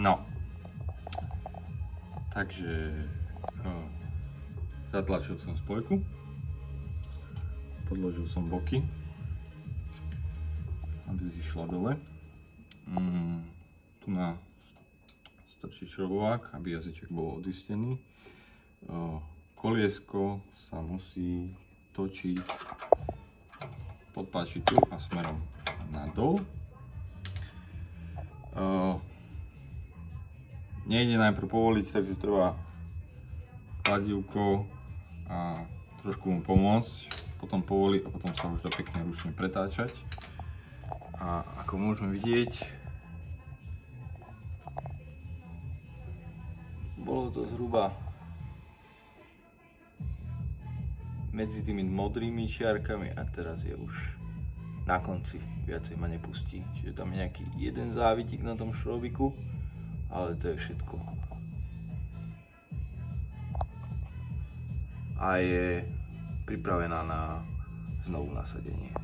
No. Takže zatlačil som spojku. Podložil som boky, aby zišla dole. Tu na strčí šrobovák, aby jazyček bol odistený. Koliesko sa musí točiť pod páčitu a smerom nadol. Nejde najprv povoliť, takže treba kladívko a trošku mu pomôcť, potom povoliť a potom sa už dá pekne ručne pretáčať. A ako môžeme vidieť, bolo to zhruba medzi tými modrými čiarkami a teraz je už na konci, viacej ma nepustí. Čiže tam je nejaký jeden závitik na tom šrobiku, ale to je všetko. A je pripravená na znovu nasadenie.